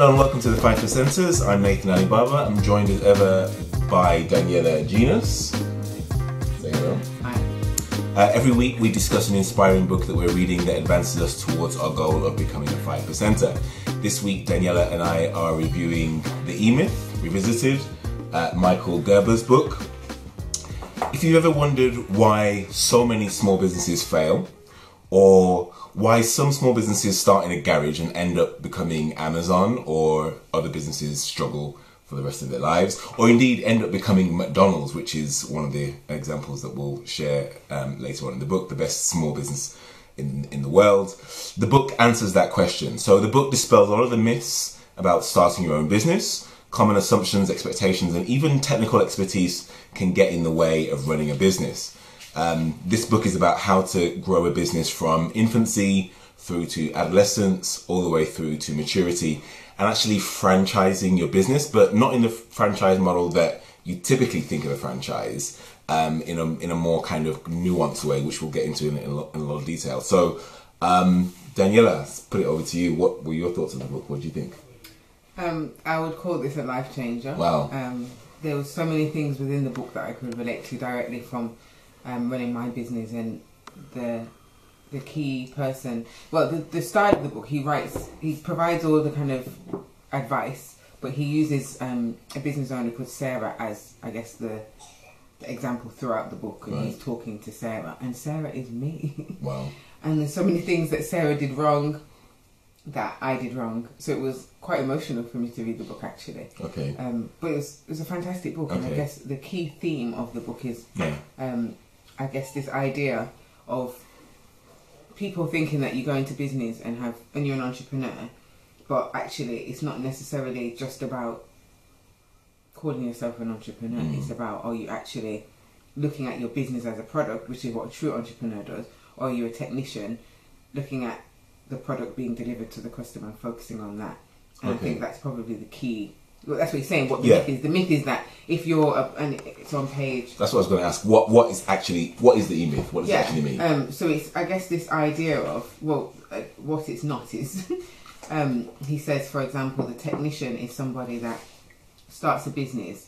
Hello and welcome to the 5%ers. I'm Nathan Alibaba. I'm joined as ever by Daniela Genus. Say hello. Hi. Every week we discuss an inspiring book that we're reading that advances us towards our goal of becoming a 5%er. This week Daniela and I are reviewing The E-Myth Revisited, Michael Gerber's book. If you've ever wondered why so many small businesses fail, or why some small businesses start in a garage and end up becoming Amazon, or other businesses struggle for the rest of their lives, or indeed end up becoming McDonald's, which is one of the examples that we'll share later on in the book, the best small business in the world. The book answers that question. So the book dispels a lot of the myths about starting your own business. Common assumptions, expectations, and even technical expertise can get in the way of running a business. This book is about how to grow a business from infancy through to adolescence, all the way through to maturity, and actually franchising your business, but not in the franchise model that you typically think of a franchise, in a more kind of nuanced way, which we'll get into in a lot of detail. So, Daniela, let's put it over to you. What were your thoughts on the book? What do you think? I would call this a life changer. Wow. There were so many things within the book that I could relate to directly from running my business, and the key person. Well, the start of the book, he provides all the kind of advice, but he uses a business owner called Sarah as, I guess, the example throughout the book, and he's talking to Sarah, and Sarah is me. Wow. And there's so many things that Sarah did wrong that I did wrong, so it was quite emotional for me to read the book, actually. Okay. But it was a fantastic book, and I guess the key theme of the book is I guess this idea of people thinking that you go into business and you're an entrepreneur, but actually it's not necessarily just about calling yourself an entrepreneur. It's about, are you actually looking at your business as a product, which is what a true entrepreneur does, or are you a technician looking at the product being delivered to the customer and focusing on that? And I think that's probably the key. Well, that's what he's saying. What the myth is. The myth is that if you're and it's on page. That's what I was going to ask. What is the E-Myth? What does it actually mean? So it's, I guess, this idea of what it's not is. He says, for example, the technician is somebody that starts a business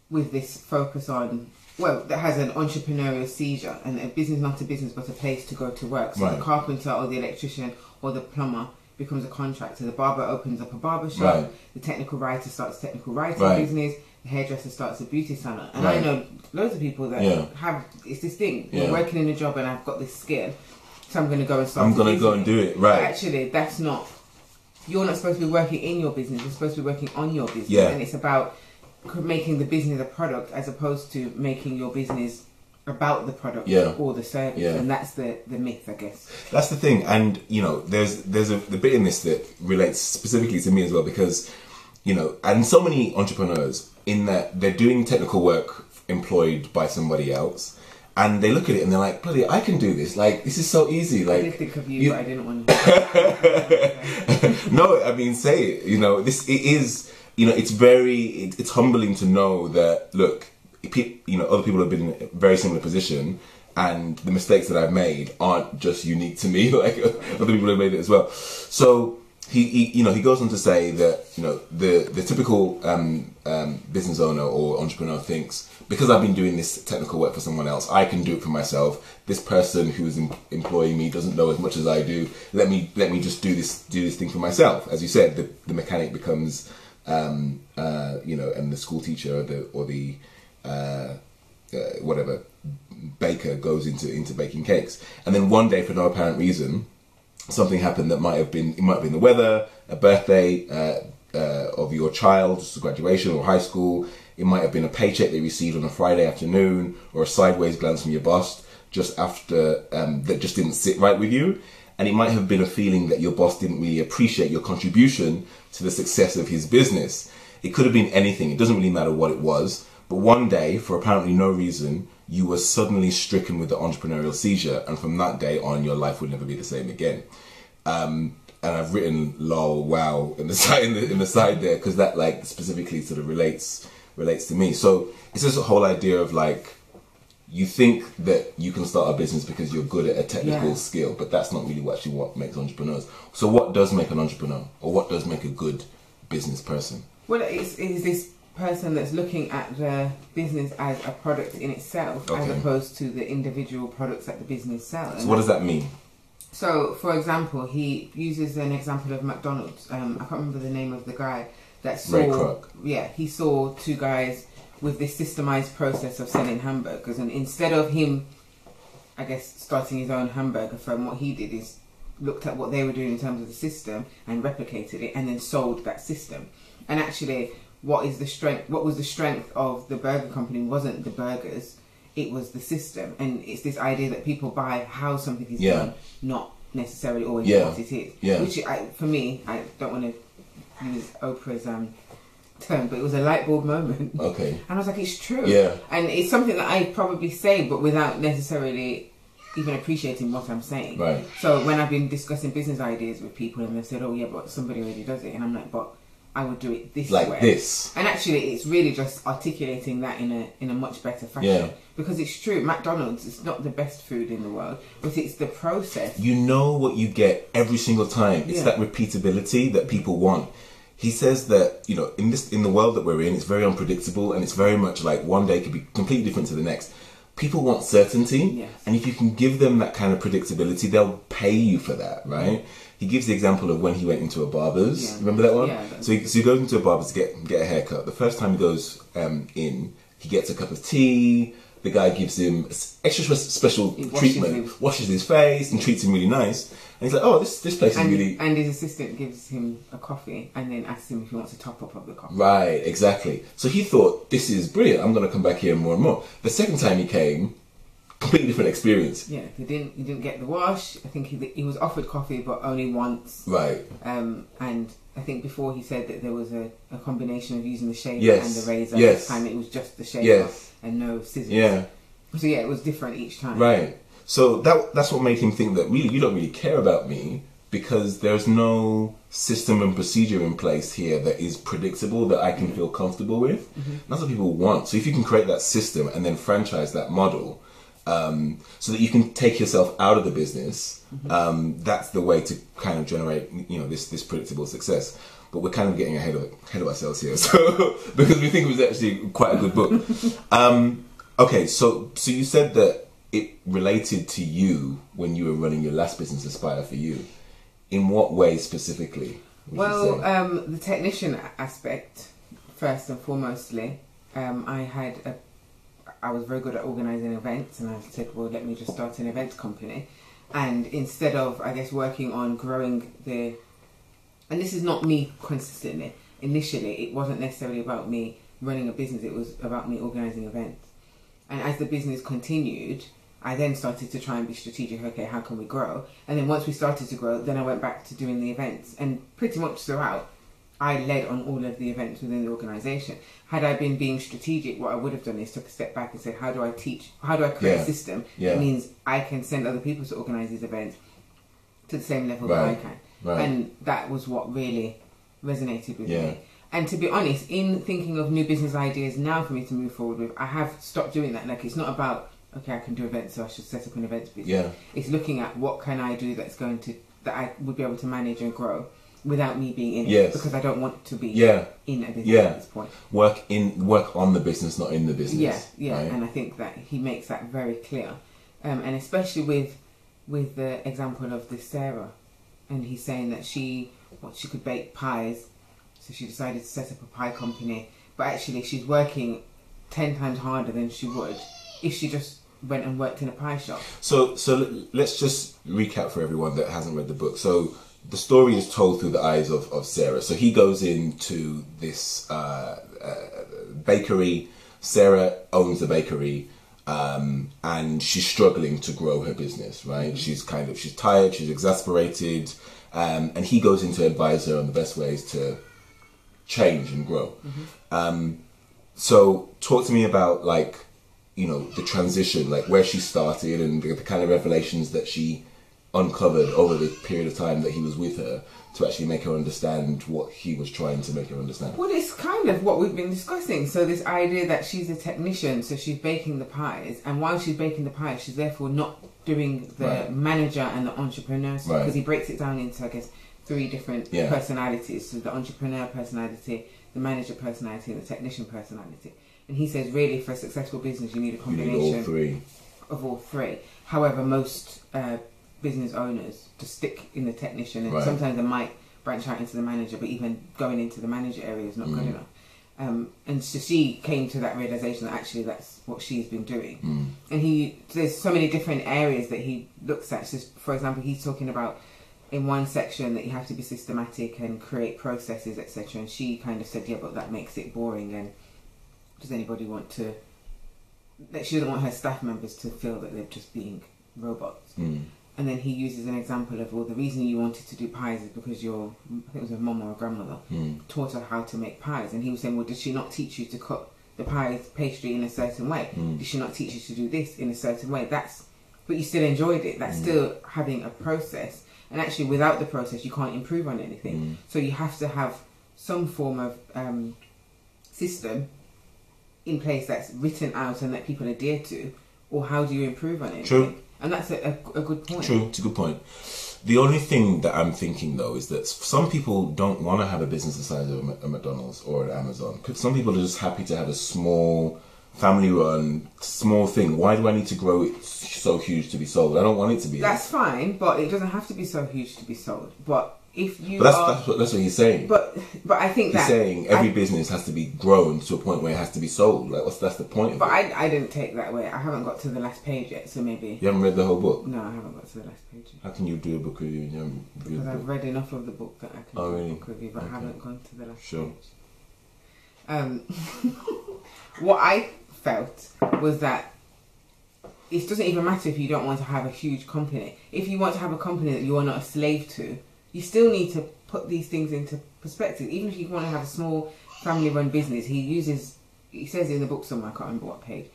with this focus on, that has an entrepreneurial seizure, and a business, not a business but a place to go to work. So the carpenter or the electrician or the plumber becomes a contractor. The barber opens up a barber shop. The technical writer starts a technical writing business. The hairdresser starts a beauty salon. And I know loads of people that have, it's this thing, you're working in a job and I've got this skill, so I'm going to go and start. I'm going to go and do it. Right. But actually, that's not. You're not supposed to be working in your business. You're supposed to be working on your business. And it's about making the business a product as opposed to making your business about the product or the service, and that's the myth, I guess. That's the thing, and there's the bit in this that relates specifically to me as well, because and so many entrepreneurs in that they're doing technical work employed by somebody else, and they look at it and they're like, bloody, I can do this. Like, this is so easy. Like, I did think of you, but I didn't want to. No, I mean, say it. It is. It's humbling to know that, look, other people have been in a very similar position, and the mistakes that I've made aren't just unique to me. Like, other people have made it as well. So he goes on to say that the typical business owner or entrepreneur thinks, because I've been doing this technical work for someone else, I can do it for myself. This person who's employing me doesn't know as much as I do. Let me just do this thing for myself. As you said, the mechanic becomes and the school teacher or the whatever baker goes into baking cakes, and then one day, for no apparent reason, something happened that might have been the weather, a birthday of your child, just a graduation or high school. It might have been a paycheck they received on a Friday afternoon, or a sideways glance from your boss just after that just didn't sit right with you. And it might have been a feeling that your boss didn't really appreciate your contribution to the success of his business. It could have been anything. It doesn't really matter what it was. But one day, for apparently no reason, you were suddenly stricken with the entrepreneurial seizure, and from that day on, your life would never be the same again. And I've written "lol, wow" in the side there, because that specifically sort of relates to me. So it's this whole idea of you think that you can start a business because you're good at a technical skill, but that's not really what makes entrepreneurs. So what does make an entrepreneur, or what does make a good business person? Well, it's this person that's looking at the business as a product in itself, as opposed to the individual products that the business sells. So what does that mean? So, for example, he uses an example of McDonald's. I can't remember the name of the guy that saw. Ray Kroc. Yeah, he saw two guys with this systemized process of selling hamburgers, and instead of him, I guess, starting his own hamburger firm, what he did is looked at what they were doing in terms of the system and replicated it, and then sold that system. And actually, what was the strength of the burger company wasn't the burgers, it was the system. And it's this idea that people buy how something is done, not necessarily always what it is. Which, for me, I don't want to use Oprah's term, but it was a light bulb moment. Okay. And I was like, it's true. Yeah. And it's something that I probably say, but without necessarily even appreciating what I'm saying. Right. So when I've been discussing business ideas with people, and they've said, oh yeah, but somebody already does it, and I'm like, but I would do it this way. Like this. And actually, it's really just articulating that in a much better fashion. Yeah. Because it's true, McDonald's is not the best food in the world, but it's the process. You know what you get every single time. It's that repeatability that people want. He says that, you know, in the world that we're in, it's very unpredictable, and it's very much like one day could be completely different to the next. People want certainty, and if you can give them that kind of predictability, they'll pay you for that, right? He gives the example of when he went into a barber's. Yeah. Remember that one? Yeah. So he goes into a barber's to get a haircut. The first time he goes in, he gets a cup of tea. The guy gives him extra special treatment, washes his face, and treats him really nice. And he's like, oh, this place is really... And his assistant gives him a coffee and then asks him if he wants a top-up of the coffee. Right, exactly. So he thought, this is brilliant. I'm going to come back here more and more. The second time he came, completely different experience. Yeah, he didn't get the wash. I think he was offered coffee, but only once. Right. And I think before he said that there was a combination of using the shaver and the razor. This time it was just the shaver and no scissors. Yeah. So yeah, it was different each time. Right. So that's what made him think that really you don't really care about me, because there's no system and procedure in place here that is predictable, that I can feel comfortable with. That's what people want. So if you can create that system and then franchise that model, so that you can take yourself out of the business, that's the way to kind of generate, you know, this predictable success. But we're kind of getting ahead of ourselves here, so because we think it was actually quite a good book. Okay, so you said that it related to you when you were running your last business, Aspire for You. In what way specifically? Well, the technician aspect, first and foremostly. I was very good at organising events, and I said, well, let me just start an events company. And instead of, I guess, working on growing and this is not me consistently, initially, it wasn't necessarily about me running a business, it was about me organising events. And as the business continued, I then started to try and be strategic. Okay, how can we grow? And then once we started to grow, then I went back to doing the events. And pretty much throughout, I led on all of the events within the organisation. Had I been being strategic, what I would have done is took a step back and said, how do I create a system that means I can send other people to organise these events to the same level that I can. Right. And that was what really resonated with me. And to be honest, in thinking of new business ideas now for me to move forward with, I have stopped doing that. Like, it's not about, okay, I can do events, so I should set up an events business. It's looking at what can I do that I would be able to manage and grow without me being in it, because I don't want to be in a business at this point. Work on the business, not in the business. Right? And I think that he makes that very clear, and especially with the example of this Sarah, and he's saying that she could bake pies, so she decided to set up a pie company, but actually she's working 10 times harder than she would if she just went and worked in a pie shop. So let's just recap for everyone that hasn't read the book. So the story is told through the eyes of Sarah. So he goes into this bakery. Sarah owns the bakery, and she's struggling to grow her business, right? She's tired, she's exasperated, and he goes in to advise her on the best ways to change and grow. So talk to me about, like, you know, the transition, like where she started and the kind of revelations that she uncovered over the period of time that he was with her to actually make her understand what he was trying to make her understand? Well, it's kind of what we've been discussing. So this idea that she's a technician, so she's baking the pies, and while she's baking the pies, she's therefore not doing the manager and the entrepreneur, because he breaks it down into, I guess, 3 different personalities. So the entrepreneur personality, the manager personality, and the technician personality. And he says, really, for a successful business, you need a combination of all 3. However, most business owners just stick in the technician, and sometimes they might branch out into the manager, but even going into the manager area is not good enough. And so she came to that realization that actually that's what she's been doing. And there's so many different areas that he looks at. So for example, he's talking about in one section that you have to be systematic and create processes, etc. And she kind of said, yeah, but that makes it boring, and does anybody want to, that she doesn't want her staff members to feel that they're just being robots. And then he uses an example of, well, the reason you wanted to do pies is because your, I think it was a mum or a grandmother, taught her how to make pies. And he was saying, well, did she not teach you to cut the pastry in a certain way? Did she not teach you to do this in a certain way? But you still enjoyed it. That's still having a process. And actually, without the process, you can't improve on anything. So you have to have some form of system in place that's written out and that people adhere to, or how do you improve on it? True. And that's a good point. True, it's a good point. The only thing that I'm thinking, though, is that some people don't want to have a business the size of a McDonald's or an Amazon. Some people are just happy to have a small, family-run, small thing. Why do I need to grow it so huge to be sold? I don't want it to be. That's fine, but it doesn't have to be so huge to be sold. But if you that's what he's saying. But I think he's saying every business has to be grown to a point where it has to be sold. Like, that's the point of it. But I didn't take that way. I haven't got to the last page yet, so maybe... You haven't read the whole book? No, I haven't got to the last page yet. How can you do a book review and you haven't read the book? Because I've read enough of the book that I can do a book review, but I haven't gone to the last page. What I felt was that it doesn't even matter if you don't want to have a huge company. If you want to have a company that you are not a slave to, you still need to put these things into perspective. Even if you want to have a small family-run business, he says in the book somewhere, I can't remember what page,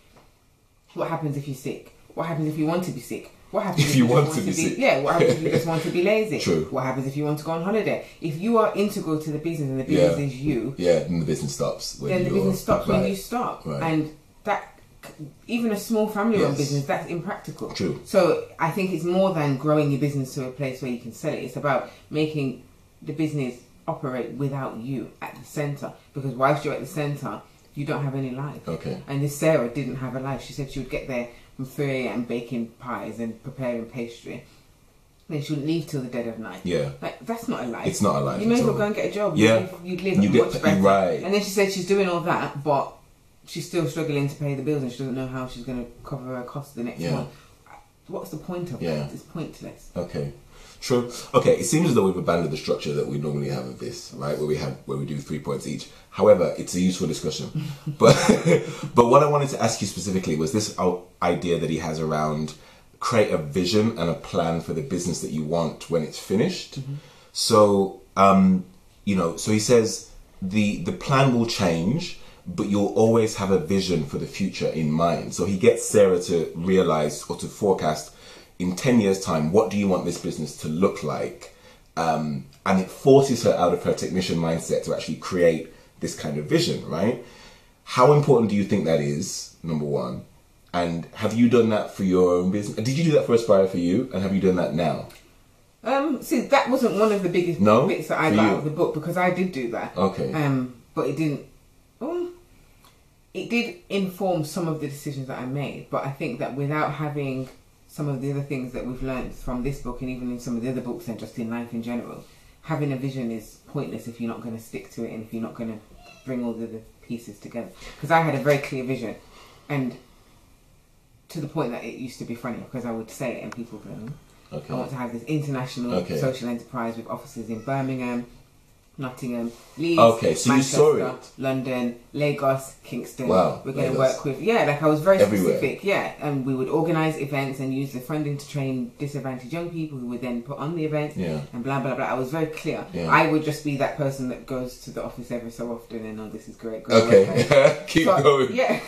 what happens if you're sick? What happens if you want to be sick? What happens if you want to be sick? Yeah, what happens if you just want to be lazy? True. What happens if you want to go on holiday? If you are integral to the business and the business is you... Yeah, then the business stops. Then the business stops when you stop. Right. And that... Even a small family-run business, that's impractical. True. So I think it's more than growing your business to a place where you can sell it. It's about making the business operate without you at the centre. Because whilst you're at the centre, you don't have any life. Okay. And this Sarah didn't have a life. She said she would get there from 3 a.m. baking pies and preparing pastry. Then she wouldn't leave till the dead of night. Yeah. Like, that's not a life. It's not a life. You may as well go and get a job. Yeah. You'd live much better. Right. And then she said she's doing all that, but she's still struggling to pay the bills and she doesn't know how she's going to cover her costs the next month. What's the point of that? It's pointless. Okay. True. Okay, it seems as though we've abandoned the structure that we normally have of this, right? Where we do 3 points each. However, it's a useful discussion. but what I wanted to ask you specifically was this idea that he has around create a vision and a plan for the business that you want when it's finished. So, so he says the plan will change, but you'll always have a vision for the future in mind. So he gets Sarah to realize or to forecast in 10 years' time, what do you want this business to look like? And it forces her out of her technician mindset to actually create this kind of vision, right? How important do you think that is, number one? And have you done that for your own business? Did you do that for Aspire for you? And have you done that now? See, that wasn't one of the biggest bits that I got out of the book, because I did do that. Okay. But it didn't... it did inform some of the decisions that I made, but I think that without having some of the other things that we've learned from this book and even in some of the other books and just in life in general, having a vision is pointless if you're not going to stick to it and if you're not going to bring all the other pieces together. Because I had a very clear vision, and to the point that it used to be funny because I would say it and people go, I want to have this international social enterprise with offices in Birmingham, Nottingham, Leeds, okay, so Manchester, you saw it. London, Lagos, Kingston. Wow, we're going to work with, like I was very everywhere. specific, and we would organise events and use the funding to train disadvantaged young people who would then put on the event and blah, blah, blah. I was very clear. Yeah. I would just be that person that goes to the office every so often and, oh, this is great. Okay, keep going. Yeah,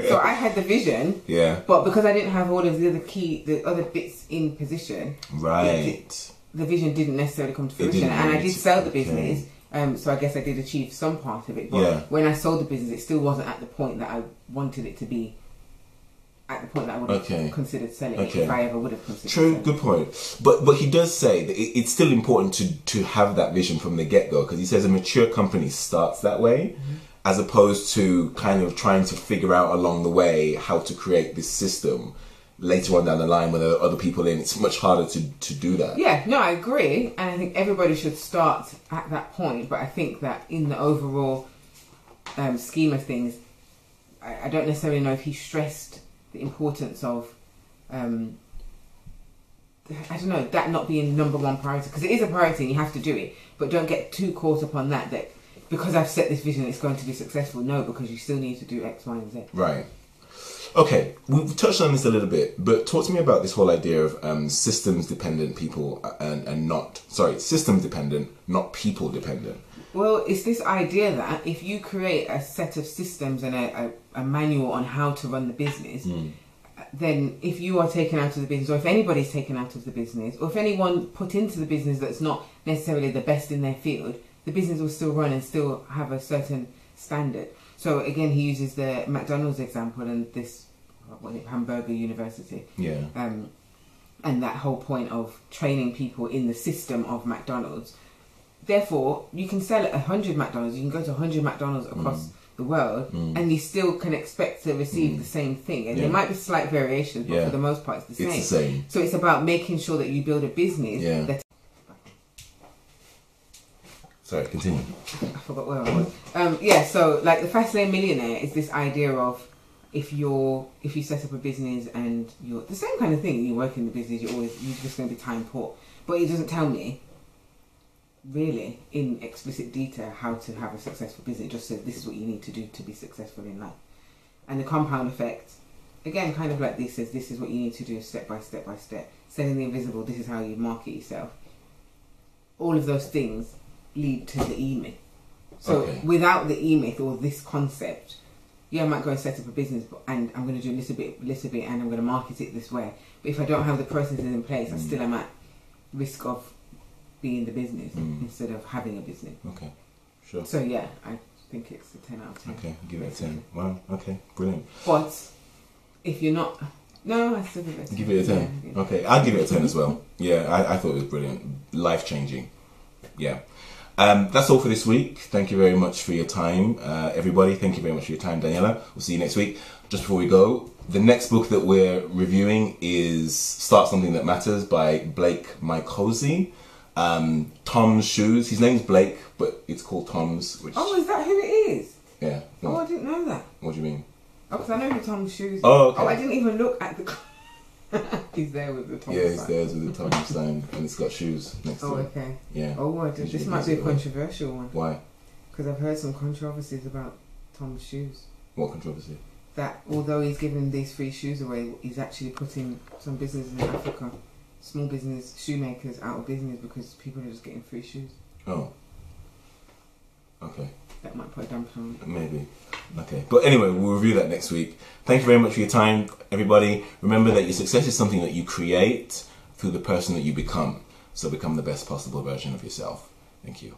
so I had the vision, but because I didn't have all of the other bits in position, right. The vision didn't necessarily come to fruition, and I did sell the business, so I guess I did achieve some part of it. But when I sold the business, it still wasn't at the point that I wanted it to be. At the point that I would have considered selling it, if I ever would have considered. True, selling. Good point. But he does say that it's still important to have that vision from the get go, because he says a mature company starts that way, as opposed to kind of trying to figure out along the way how to create this system. Later on down the line, when there are other people in, it's much harder to do that. Yeah, no, I agree, and I think everybody should start at that point. But I think that in the overall scheme of things, I don't necessarily know if he stressed the importance of, I don't know, that not being number one priority, because it is a priority and you have to do it. But don't get too caught up on that because I've set this vision, it's going to be successful. No, because you still need to do X, Y, and Z. Right. Okay, we've touched on this a little bit, but talk to me about this whole idea of systems-dependent people system-dependent, not people-dependent. Well, it's this idea that if you create a set of systems and a manual on how to run the business, then if you are taken out of the business, or if anybody's taken out of the business, or if anyone put into the business that's not necessarily the best in their field, the business will still run and still have a certain standard. So again, he uses the McDonald's example and this Hamburger University. Yeah. And that whole point of training people in the system of McDonald's. Therefore, you can sell at 100 McDonald's. You can go to 100 McDonald's across the world, and you still can expect to receive the same thing. And there might be slight variations, but for the most part, it's the same. It's the same. So it's about making sure that you build a business that. Sorry, continue. I forgot where I was. So like the Fastlane Millionaire is this idea of if you set up a business and you're the same kind of thing, you work in the business, you're just going to be time poor. But it doesn't tell me really in explicit detail how to have a successful business. It just says this is what you need to do to be successful in life. And the compound effect, again, kind of like this, says this is what you need to do step by step by step. Selling the invisible, this is how you market yourself. All of those things lead to the E-Myth. So without the E-Myth or this concept, I might go and set up a business and I'm going to do a little bit and I'm going to market it this way. But if I don't have the processes in place, I still am at risk of being the business instead of having a business. Okay, sure. So I think it's a 10 out of 10. Okay, give it a 10. Wow, okay, brilliant. But if you're not... No, I still give it a 10. Give it a 10? Yeah. Okay, I'll give it a 10 as well. Yeah, I thought it was brilliant. Life-changing. Yeah. That's all for this week. Thank you very much for your time, everybody. Thank you very much for your time, Daniela. We'll see you next week. Just before we go, the next book that we're reviewing is Start Something That Matters by Blake Mycosy. Tom's Shoes. His name's Blake, but it's called Tom's. Which... Oh, is that who it is? Yeah. No. Oh, I didn't know that. What do you mean? Oh, because I know who Tom's Shoes is. Oh, okay. Oh, I didn't even look at the... He's there with the Tom's sign. Yeah, he's there with the Tom's sign, and it's got shoes next to it. Oh, okay. Yeah. Oh, what? This might be a controversial one. Why? Because I've heard some controversies about Tom's Shoes. What controversy? That although he's giving these free shoes away, he's actually putting some businesses in Africa, small business shoemakers, out of business because people are just getting free shoes. Oh. Okay. That might put a damper on it. Maybe. Okay. But anyway, we'll review that next week. Thank you very much for your time, everybody. Remember that your success is something that you create through the person that you become. So become the best possible version of yourself. Thank you.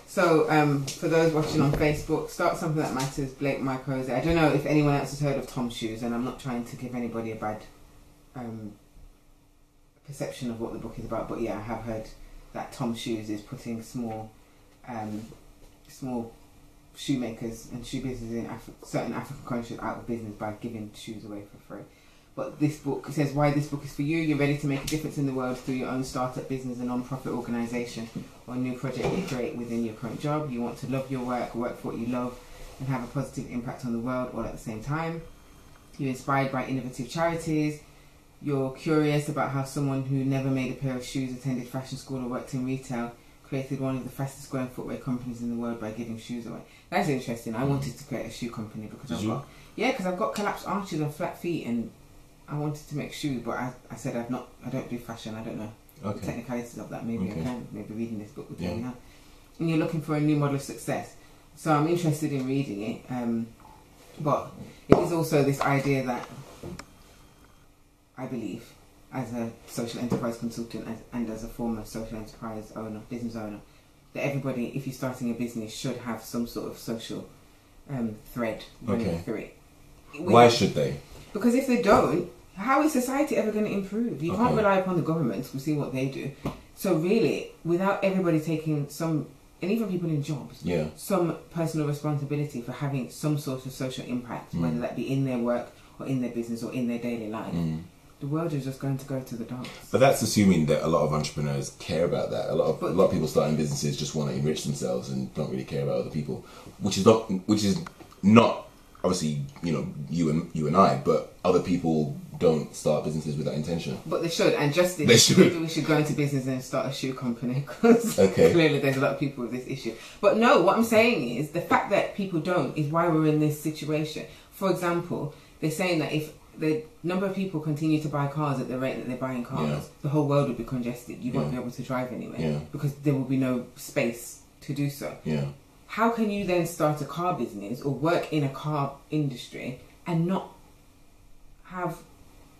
So, for those watching on Facebook, Start Something That Matters, Blake Mycosy. I don't know if anyone else has heard of Tom's Shoes, and I'm not trying to give anybody a bad perception of what the book is about, but yeah, I have heard that Tom's Shoes is putting small shoemakers and shoe businesses in certain African countries out of business by giving shoes away for free. But this book says why this book is for you. You're ready to make a difference in the world through your own startup business, a non-profit organisation, or a new project you create within your current job. You want to love your work for what you love, and have a positive impact on the world all at the same time. You're inspired by innovative charities, you're curious about how someone who never made a pair of shoes, attended fashion school or worked in retail, created one of the fastest growing footwear companies in the world by giving shoes away. That's interesting. I wanted to create a shoe company because I've got collapsed arches and flat feet, and I wanted to make shoes, but I said I don't do fashion. I don't know the technicalities of that. Maybe I can. Maybe reading this book will tell me how. And you're looking for a new model of success, so I'm interested in reading it. But it is also this idea that I believe, as a social enterprise consultant and as a former social enterprise owner, business owner, that everybody, if you're starting a business, should have some sort of social thread running through it. Why should they? Because if they don't, how is society ever going to improve? You can't rely upon the government to see what they do. So really, without everybody taking some, and even people in jobs, some personal responsibility for having some sort of social impact, whether that be in their work or in their business or in their daily life, the world is just going to go to the dogs. But that's assuming that a lot of entrepreneurs care about that. A lot of people starting businesses just want to enrich themselves and don't really care about other people, which is not obviously, you know, you and I, but other people don't start businesses with that intention. But they should, and maybe we should go into business and start a shoe company, because clearly there's a lot of people with this issue. But no, what I'm saying is the fact that people don't is why we're in this situation. For example, they're saying that if the number of people continue to buy cars at the rate that they're buying cars, the whole world would be congested. You won't be able to drive anywhere because there will be no space to do so. How can you then start a car business or work in a car industry and not have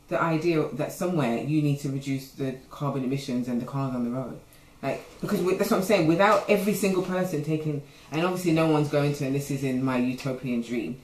the idea that somewhere you need to reduce the carbon emissions and the cars on the road? Like, because that's what I'm saying. Without every single person taking, and obviously no one's going to, and this is in my utopian dream,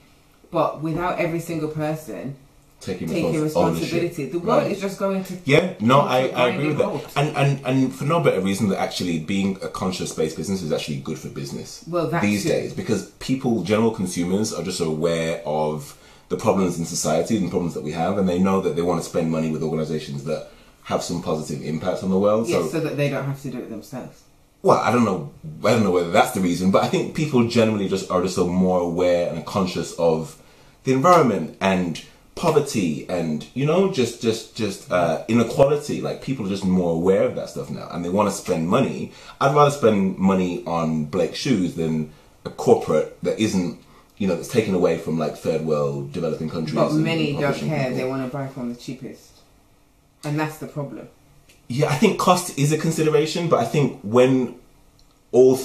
but without every single person taking responsibility, the world is just going to I agree with that, and for no better reason that actually being a conscious-based business is actually good for business these days, because people, general consumers, are just aware of the problems in society and problems that we have, and they know that they want to spend money with organisations that have some positive impact on the world, so that they don't have to do it themselves. Well, I don't know whether that's the reason, but I think people generally are so more aware and conscious of the environment and poverty and, you know, just inequality. Like, people are just more aware of that stuff now, and they want to spend money. I'd rather spend money on Blake shoes than a corporate that isn't, you know, that's taken away from like third world developing countries. But many don't care. They want to buy from the cheapest, and that's the problem. Yeah, I think cost is a consideration, but I think when all